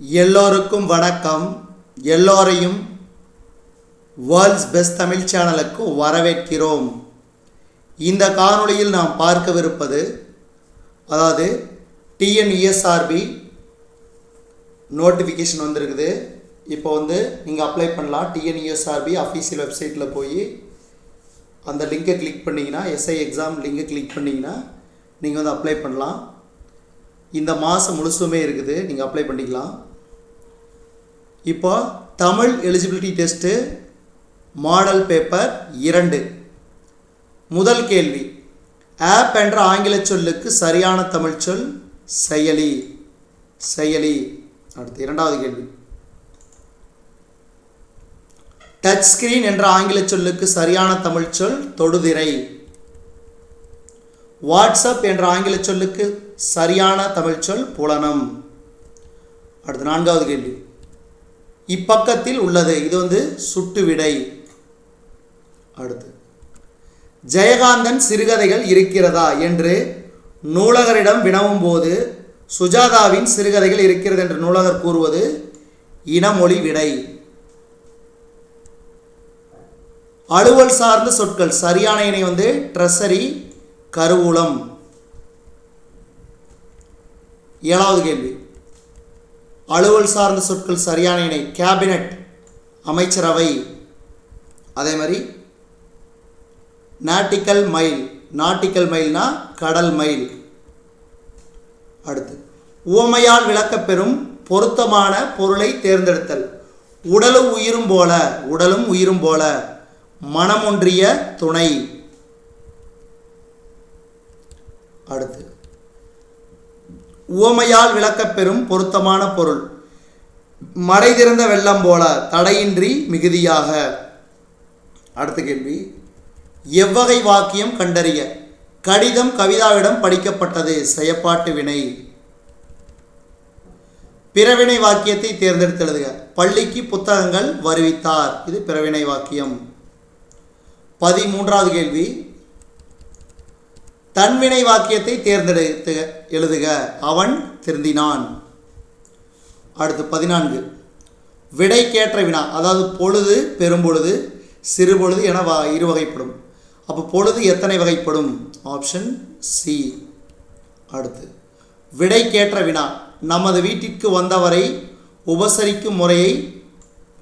எல்லோருக்கும் வணக்கம். எல்லோரையும் வேர்ல்ட்ஸ் பெஸ்ட் தமிழ் சேனலுக்கு வரவேற்கிறோம். இந்த காணொளியில் நாம் பார்க்கவிருப்பது அதாவது டிஎன்யூஎஸ்ஆர்பி நோட்டிஃபிகேஷன் வந்திருக்குது. இப்போ நீங்கள் அப்ளை பண்ணலாம். டிஎன்யூஎஸ்ஆர்பி அஃபீஷியல் வெப்சைட்டில் போய் அந்த லிங்கை கிளிக் பண்ணிங்கன்னா, எஸ்ஐ எக்ஸாம் லிங்கை கிளிக் பண்ணிங்கன்னா நீங்கள் அப்ளை பண்ணலாம். இந்த மாதம் முழுசுமே இருக்குது, நீங்கள் அப்ளை பண்ணிக்கலாம். இப்போ Tamil eligibility test model paper 2. முதல் கேள்வி, ஆப் என்ற ஆங்கில சொல்லுக்கு சரியான தமிழ் சொல் செயலி. செயலி. அடுத்து இரண்டாவது கேள்வி, டச் ஸ்கிரீன் என்ற ஆங்கில சொல்லுக்கு சரியான தமிழ் சொல் தொடுதிரை. வாட்ஸ்அப் என்ற ஆங்கில சொல்லுக்கு சரியான தமிழ் சொல் புலனம். அடுத்து நான்காவது கேள்வி, இப்பக்கத்தில் உள்ளது. இது சுட்டு விடை. அடுத்து, ஜெயகாந்தன் சிறுகதைகள் இருக்கிறதா என்று நூலகரிடம் வினவும் போது சுஜாதாவின் சிறுகதைகள் இருக்கிறது என்று நூலகர் கூறுவது இனமொழி விடை. அலுவல் சார்ந்த சொற்கள் சரியான இணை ட்ரெஸரி, கருவூலம். ஏழாவது கேள்வி, அலுவல் சார்ந்த சொற்கள் சரியான இணை கேபினட், அமைச்சரவை. அதே மாதிரி நாட்டிக்கல் மைல். நாட்டிக்கல் மைல்னா கடல் மைல். அடுத்து, உவமையால் விளக்கப்பெறும் பொருத்தமான பொருளை தேர்ந்தெடுத்தல். உடலும் உயிரும் போல. உடலும் உயிரும் போல. மனமொன்றிய துணை. அடுத்து, உவமையால் விளக்கப்பெறும் பொருத்தமான பொருள். மடை திறந்த வெள்ளம் போல, தடையின்றி மிகுதியாக. அடுத்த கேள்வி, எவ்வகை வாக்கியம் கண்டறிய. கடிதம் கவிதாவிடம் படிக்கப்பட்டது, செயப்பாட்டு வினை. பிறவினை வாக்கியத்தை தேர்ந்தெடுத்து எழுதுக. பள்ளிக்கு புத்தகங்கள் வருவித்தார். இது பிறவினை வாக்கியம். 13வது கேள்வி, தன்வினை வாக்கியத்தை தேர்ந்தெடுத்து எழுதுக. அவன் திருந்தினான். அடுத்து 14, விடைக்கேற்ற வினா. அதாவது பொழுது, பெரும்பொழுது, சிறுபொழுது என இரு வகைப்படும். அப்போ பொழுது எத்தனை வகைப்படும்? Option C. அடுத்து, விடைக்கேற்ற வினா. நமது வீட்டிற்கு வந்தவரை உபசரிக்கும் முறையை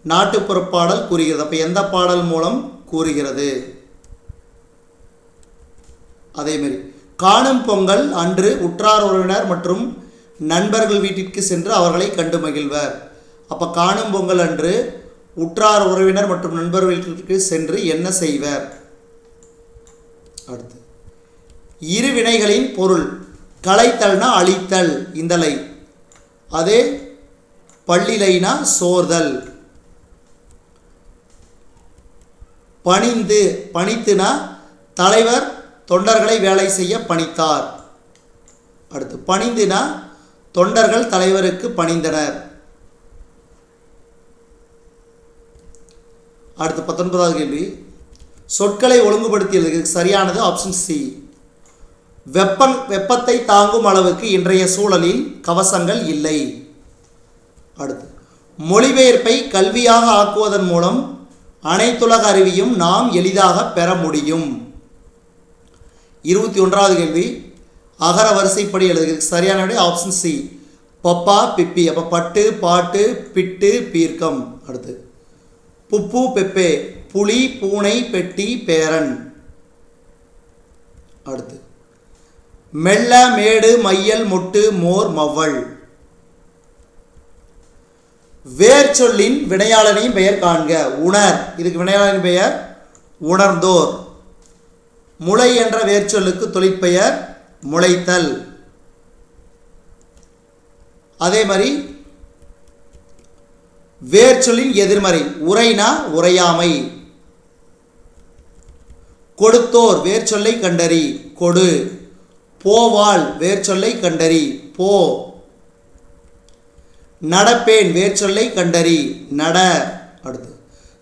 நாட்டுப்புற பாடல் கூறுகிறது. அப்போ எந்த பாடல் மூலம் கூறுகிறது? அதேமாரி, காணும் பொங்கல் அன்று உற்றார் உறவினர் மற்றும் நண்பர்கள் வீட்டிற்கு சென்று அவர்களை கண்டு மகிழ்வர். அப்போ காணும் பொங்கல் அன்று உற்றார் உறவினர் மற்றும் நண்பர்கள் வீட்டிற்கு சென்று என்ன செய்வர்? அடுத்து, இரு வினைகளின் பொருள். களைத்தல்னா அழித்தல், இந்தலை. அதே பள்ளிலைனா சோர்தல். பணிந்து, பணித்துனா தலைவர் தொண்டர்களை வேலை செய்ய பணித்தார். அடுத்து, பணிந்துனா தொண்டர்கள் தலைவருக்கு பணிந்தனர். அடுத்து 19வது கேள்வி, சொற்களை ஒழுங்குபடுத்தியது சரியானது. Option C. வெப்பத்தை தாங்கும் அளவுக்கு இன்றைய சூழலில் கவசங்கள் இல்லை. அடுத்து, மொழிபெயர்ப்பை கல்வியாக ஆக்குவதன் மூலம் அனைத்துலக அறிவையும் நாம் எளிதாக பெற முடியும். 21வது கேள்வி, அகர வரிசைப்படி எழுதுகிறது சரியான விடை. Option C. பப்பா, பிப்பி. அப்போ பட்டு, பாட்டு, பிட்டு, பீர்க்கம். அடுத்து, புப்பு, பெப்பே. புலி, பூனை, பெட்டி, பேரன். அடுத்து, மெல்ல, மேடு, மையல், மொட்டு, மோர், மவ்வள். வேர் சொல்லின் வினையாளனின் பெயர் காண்க. உணர். இதுக்கு வினையாளனின் பெயர் உணர்ந்தோர். முளை என்ற வேர்ச்சொல்லுக்கு தொழிற்பெயர் முளைத்தல். அதே மாதிரி வேர்ச்சொல்லின் எதிர்மறை உரைனா உரையாமை. கொடுத்தோர் வேர்ச்சொல்லை கண்டறி, கொடு. போவாள் வேர்ச்சொல்லை கண்டறி, போ. நடப்பேன் வேர்ச்சொல்லை கண்டறி, நட. அடுத்து,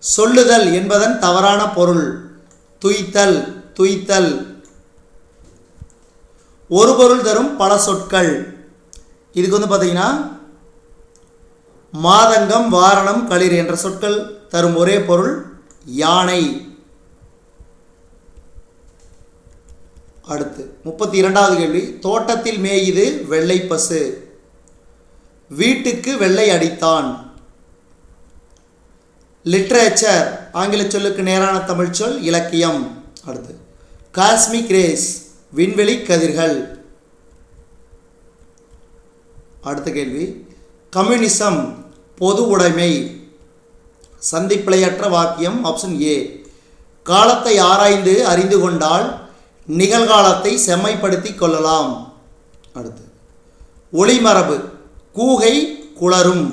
சொல்லுதல் என்பதன் தவறான பொருள். துய்த்தல், துய்த்தல். ஒரு பொருள் தரும் பல சொற்கள். இதுக்கு பார்த்தீங்கன்னா மாதங்கம், வாரணம், களிர் என்ற சொற்கள் தரும் ஒரே பொருள் யானை. அடுத்து 32வது கேள்வி. தோட்டத்தில் மேயுது வெள்ளை பசு, வீட்டுக்கு வெள்ளை அடித்தான். லிட்ரேச்சர் ஆங்கில சொல்லுக்கு நேரான தமிழ் சொல் இலக்கியம். அடுத்து காஸ்மிக் ரேஸ் விண்வெளி கதிர்கள். அடுத்த கேள்வி. கம்யூனிசம் பொது உடைமை. சந்திப்பிழையற்ற வாக்கியம் ஆப்ஷன் ஏ. காலத்தை ஆராய்ந்து அறிந்து கொண்டால் நிகழ்காலத்தை செம்மைப்படுத்தி கொள்ளலாம். அடுத்து ஒளிமரபு கூகை குளரும்.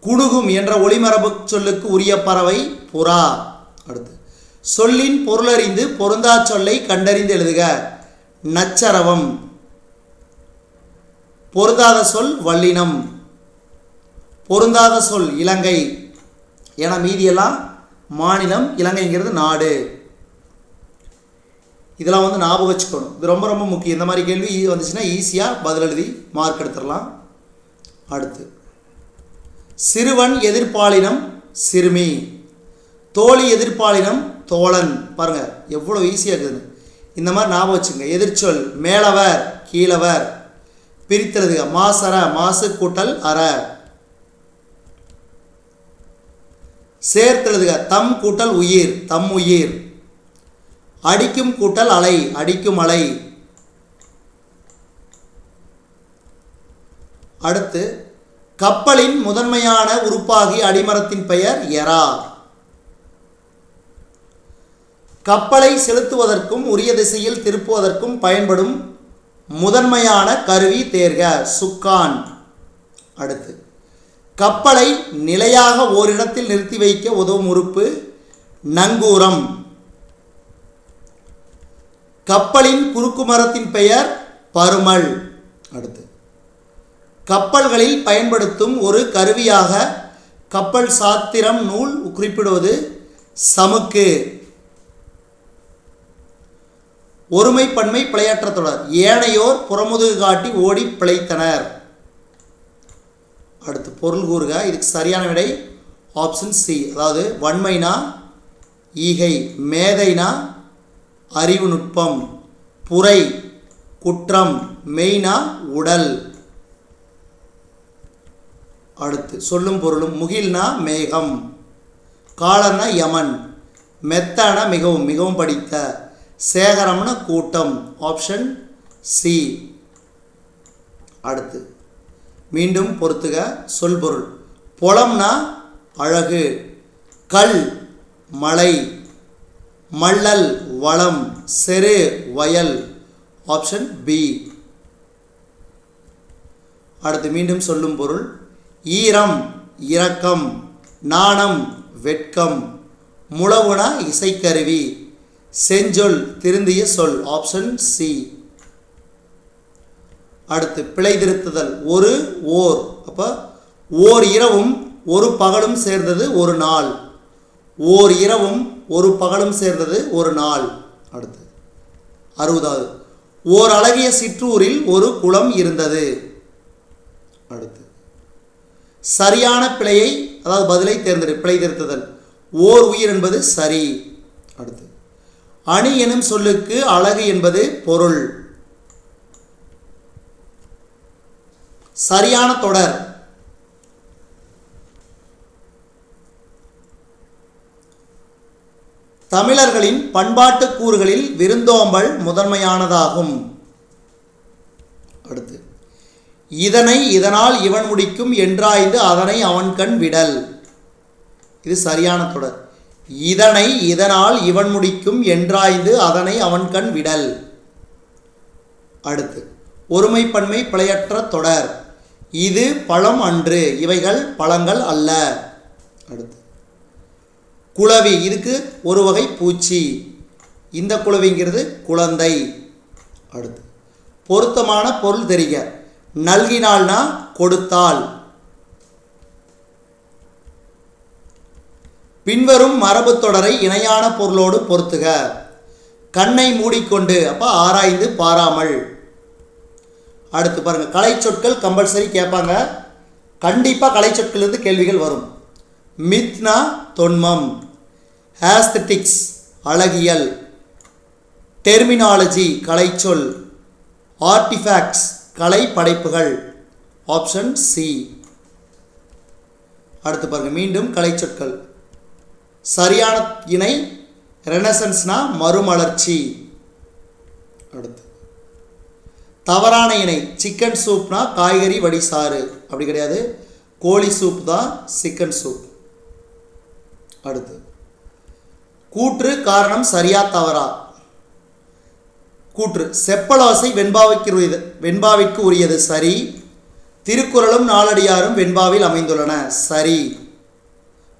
குணுகும் என்ற ஒளிமரபு சொல்லுக்கு உரிய பறவை புறா. அடுத்து சொல்லின் பொருளறிந்து பொருந்தா சொல்லை கண்டறிந்து எழுதுக. நச்சரவம். பொருந்தாத சொல் வல்லினம். பொருந்தாத சொல் இலங்கை. என மீதியெல்லாம் மாநிலம், இலங்கைங்கிறது நாடு. இதெல்லாம் வந்து ஞாபகம் வச்சுக்கணும். இது ரொம்ப ரொம்ப முக்கியம். இந்த மாதிரி கேள்வி வந்துச்சுன்னா ஈஸியாக பதில் எழுதி மார்க் எடுத்துடலாம். அடுத்து சிறுவன் எதிர்ப்பாளினம் சிறுமி, தோழி எதிர்ப்பாளினம் தோழன். பாருங்கள் எவ்வளோ ஈஸியாக இருக்குதுன்னு. இந்த மாதிரி ஞாபகம் வச்சுங்க. எதிர்ச்சொல் மேலவர் கீழவர். பிரித்தெழுதுக. மாசர மாசு கூட்டல் அற. சேர்த்தெழுதுக. தம் கூட்டல் உயிர் தம் உயிர். அடிக்கும் கூட்டல் அலை அடிக்கும் அலை. அடுத்து கப்பலின் முதன்மையான உறுப்பாகி அடிமரத்தின் பெயர் எரா. கப்பலை செலுத்துவதற்கும் உரிய திசையில் திருப்புவதற்கும் பயன்படும் முதன்மையான கருவி தேர்க. சுக்கான். அடுத்து கப்பலை நிலையாக ஓரிடத்தில் நிறுத்தி வைக்க உதவும் உறுப்பு நங்கூரம். கப்பலின் குறுக்கு மரத்தின் பெயர் பருமல். அடுத்து கப்பல்களில் பயன்படுத்தும் ஒரு கருவியாக கப்பல் சாத்திரம் நூல் குறிப்பிடுவது சமுக்கு. ஒருமைப்பன்மை பிழையற்ற தொடர். ஏனையோர் புறமுதுகு காட்டி ஓடி பிழைத்தனர். அடுத்து பொருள் கூறுக. இதுக்கு சரியான விடை ஆப்ஷன் சி. அதாவது வன்மைனா ஈகை, மேதைனா அறிவு நுட்பம், புரை குற்றம், மெய்னா உடல். அடுத்து சொல்லும் பொருளும். முகில்னா மேகம், காலர்னா யமன், மெத்தனா மிகவும் மிகவும் படித்த, சேகரம்னா கூட்டம். Option C. அடுத்து மீண்டும் பொறுத்துக. சொல் பொருள். பொலம்னா அழகு, கல் மலை, மல்லல் வளம், செரு வயல். Option B. அடுத்து மீண்டும் சொல்லும் பொருள். ஈரம் இரக்கம், நாணம் வெட்கம், முழவுனா இசைக்கருவி, செஞ்சொல் திருந்திய சொல். Option C. அடுத்து பிழை திருத்துதல். ஒரு ஓர். அப்போ ஓர் இரவும் ஒரு பகலும் சேர்ந்தது ஒரு நாள். ஓர் இரவும் ஒரு பகலும் சேர்ந்தது ஒரு நாள். அடுத்து 60வது. ஓர் அழகிய சிற்றூரில் ஒரு குளம் இருந்தது. அடுத்து சரியான பிழையை அதாவது பதிலை தேர்ந்தெடு. பிழை திருத்துதல். ஓர் உயிர் என்பது சரி. அடுத்து அணி எனும் சொல்லுக்கு அழகு என்பது பொருள். சரியான தொடர். தமிழர்களின் பண்பாட்டு கூறுகளில் விருந்தோம்பல் முதன்மையானதாகும். அடுத்து இதனை இதனால் இவன் முடிக்கும் என்றாய்ந்து அதனை அவன் கண் விடல். இது சரியான தொடர். இதனை இதனால் இவன் முடிக்கும் என்றாய்ந்து அதனை அவன் கண் விடல். அடுத்து ஒருமைப்பன்மை பிழையற்ற தொடர். இது பழம் அன்று, இவைகள் பழங்கள் அல்ல. அடுத்து குளவி. இதுக்கு ஒரு வகை பூச்சி. இந்த குளவிங்கிறது குழந்தை. அடுத்து பொருத்தமான பொருள் தெரிக. நல்கினால்னா கொடுத்தால். பின்வரும் மரபு தொடரை இணையான பொருளோடு பொருத்துக. கண்ணை மூடிக்கொண்டு. அப்போ ஆராய்ந்து பாராமல். அடுத்து பாருங்கள், கலை சொற்கள் கம்பல்சரி கேட்பாங்க. கண்டிப்பாக கலை சொற்களிலிருந்து கேள்விகள் வரும். மித்னா தொன்மம், ஆஸ்தட்டிக்ஸ் அழகியல், டெர்மினாலஜி கலைச்சொல், ஆர்டிஃபேக்ட்ஸ் கலை படைப்புகள். Option C. அடுத்து பாருங்கள், மீண்டும் கலை சொற்கள். சரியான இணை ரெனசன்ஸ்னா மறுமலர்ச்சி. அடுத்து தவறான இணை சிக்கன் சூப்னா காய்கறி வடிசாறு. அப்படி கிடையாது, கோழி சூப் தான் சிக்கன் சூப். அடுத்து கூற்று காரணம் சரியா தவறா. கூற்று செப்பலாசை வெண்பாவிற்கு உரியது சரி. திருக்குறளும் நாலடியாரும் வெண்பாவில் அமைந்துள்ளன சரி.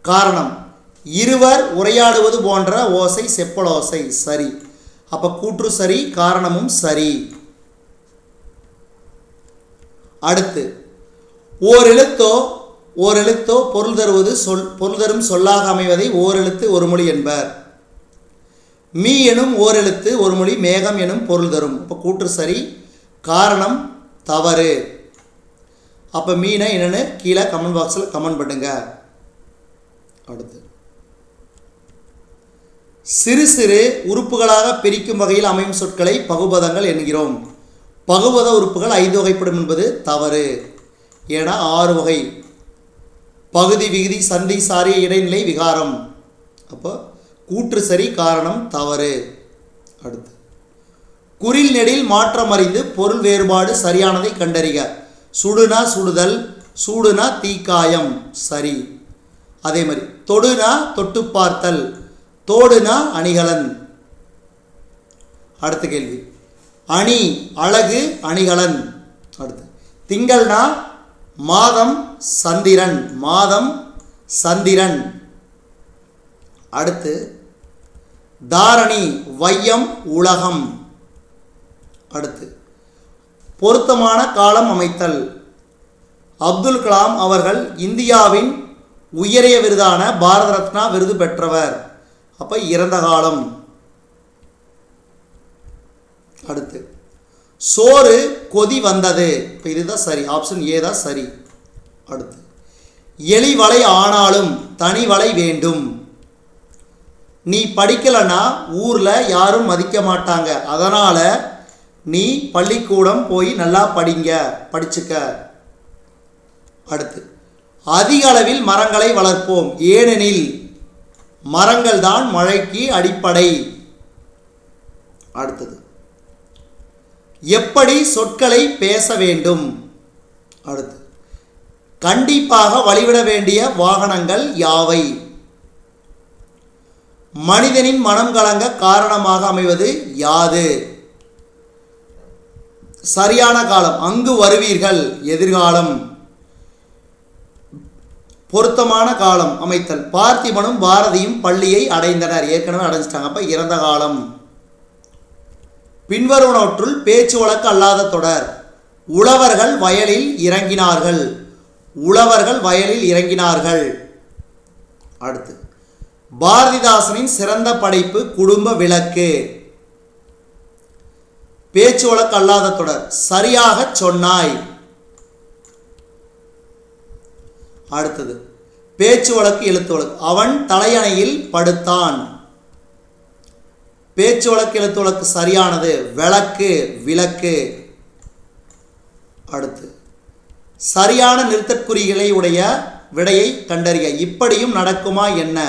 காரணம் இருவர் உரையாடுவது போன்ற ஓசை செப்பலோசை சரி. அப்போ கூற்று சரி, காரணமும் சரி. அடுத்து ஓரெழுத்தோ பொருள் தரும் சொல்லாக அமைவதை ஓரெழுத்து ஒரு மொழி என்பர். மீ எனும் ஓரெழுத்து ஒரு மொழி மேகம் எனும் பொருள் தரும். இப்போ கூற்று சரி, காரணம் தவறு. அப்போ மீனை என்னென்னு கீழே கமெண்ட் பாக்ஸில் கமெண்ட் பண்ணுங்க. அடுத்து சிறு சிறு உறுப்புகளாக பிரிக்கும் வகையில் அமையும் சொற்களை பகுபதங்கள் என்கிறோம். பகுபத உறுப்புகள் 5 வகைப்படும் என்பது தவறு. ஏன்னா 6 வகை: பகுதி, விகுதி, சந்தி, சாரிய, இடைநிலை, விகாரம். அப்போ கூற்று சரி, காரணம் தவறு. அடுத்து குறில் நெடில் மாற்றம் அறிந்து பொருள் வேறுபாடு சரியானதை கண்டறிக. சுடுனா சுடுதல், சூடுனா தீக்காயம் சரி. அதே மாதிரி தொடுனா தொட்டு பார்த்தல், தோடுனா அணிகலன். அடுத்த கேள்வி அணி அழகு அணிகலன். அடுத்து திங்கள்னா மாதம் சந்திரன், மாதம் சந்திரன். அடுத்து தாரணி வையம் உலகம். அடுத்து பொருத்தமான காலம் அமைத்தல். அப்துல் கலாம் அவர்கள் இந்தியாவின் உயரிய விருதான பாரத ரத்னா விருது பெற்றவர். அப்போ இறந்த காலம். அடுத்து சோறு கொதி வந்தது. இப்போ இதுதான் சரி, ஆப்ஷன் ஏ தான் சரி. அடுத்து எலி வலை ஆனாலும் தனி வலை வேண்டும். நீ படிக்கலைன்னா ஊரில் யாரும் மதிக்க மாட்டாங்க, அதனால் நீ பள்ளிக்கூடம் போய் நல்லா படிச்சுக்க. அடுத்து அதிக அளவில் மரங்களை வளர்ப்போம், ஏனெனில் மரங்கள் தான் மழைக்கு அடிப்படை. அடுத்தது எப்படி சொற்களை பேச வேண்டும். அடுத்து கண்டிப்பாக வழிவிட வேண்டிய வாகனங்கள் யாவை. மனிதனின் மனம் கலங்க காரணமாக அமைவது யாது. சரியான காலம் அங்கு வருவீர்கள், எதிர்காலம். பொருத்தமான காலம் அமைத்தல். பார்த்திபனும் பாரதியும் பள்ளியை அடைந்தனர், ஏற்கனவே அடைஞ்சிட்டாங்க, அப்போ இறந்த காலம். பின்வருவனவற்றுள் பேச்சு வழக்கு அல்லாத தொடர். உழவர்கள் வயலில் இறங்கினார்கள், உழவர்கள் வயலில் இறங்கினார்கள். அடுத்து பாரதிதாசனின் சிறந்த படைப்பு குடும்ப விளக்கு. பேச்சு வழக்கு அல்லாத தொடர். சரியாக சொன்னாய். அடுத்தது பேச்சு வழக்கு எழுத்து வழக்கு. அவன் தலையணையில் படுத்தான். பேச்சு வழக்கு எழுத்து வழக்கு சரியானது. விளக்கு விளக்கு. அடுத்து சரியான நிறுத்தற்குறிகளை உடைய விடையை கண்டறிய. இப்படியும் நடக்குமா என்ன?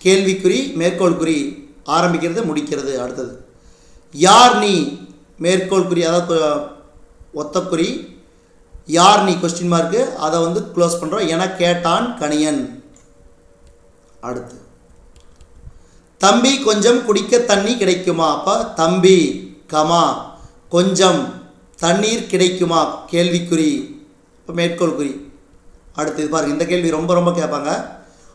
கேள்விக்குறி மேற்கோள் குறி ஆரம்பிக்கிறது முடிக்கிறது. அடுத்தது யார் நீ மேற்கோள் குறி, அதாவது ஒத்தக்குறி. யார் நீ கொஸ்டின் மார்க்கு, அதை க்ளோஸ் பண்ணுறோம். என கேட்டான் கணியன். அடுத்து தம்பி கொஞ்சம் குடிக்க தண்ணி கிடைக்குமா. அப்போ தம்பி கமா கொஞ்சம் தண்ணீர் கிடைக்குமா கேள்விக்குறி, இப்போ மேற்கோள் குறி. அடுத்து பாருங்கள், இந்த கேள்வி ரொம்ப ரொம்ப கேட்பாங்க,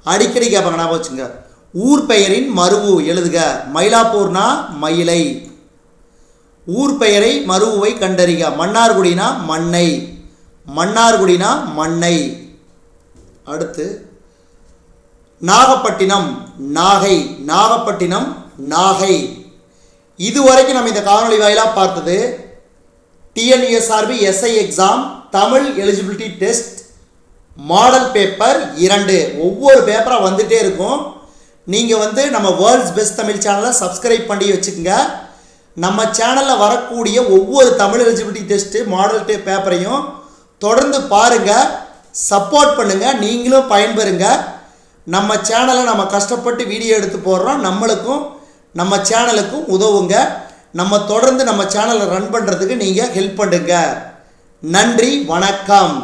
அடிக்கடி கேட்பாங்க, ஞாபகம் வச்சுங்க. ஊர் பெயரின் மருவு எழுதுக. மயிலாப்பூர்னா மயிலை. ஊர் பெயரை மருவுவை கண்டறிக. மன்னார்குடினா மண்ணை, மன்னார்குடினா மண்ணை. அடுத்து நாகப்பட்டினம் நாகை, நாகப்பட்டினம் நாகை. இதுவரைக்கும் நம்ம இந்த காணொளி வாயிலாக பார்த்தது TNUSRB SI exam Tamil eligibility test model paper 2 ஒவ்வொரு பேப்பராக வந்துகிட்டே இருக்கும். நீங்கள் வந்து நம்ம வேர்ல்ட்ஸ் பெஸ்ட் தமிழ் சேனலை சப்ஸ்கிரைப் பண்ணி வச்சுக்கோங்க. நம்ம சேனலில் வரக்கூடிய ஒவ்வொரு தமிழ் எலிஜிபிலிட்டி டெஸ்ட்டு மாடல் பேப்பரையும் தொடர்ந்து பாருங்கள், சப்போர்ட் பண்ணுங்கள், நீங்களும் பயன்பெறுங்க. நம்ம சேனலை நம்ம கஷ்டப்பட்டு வீடியோ எடுத்து போடுறோம், நம்மளுக்கும் நம்ம சேனலுக்கும் உதவுங்க. நம்ம தொடர்ந்து நம்ம சேனலை ரன் பண்ணுறதுக்கு நீங்கள் ஹெல்ப் பண்ணுங்க. நன்றி, வணக்கம்.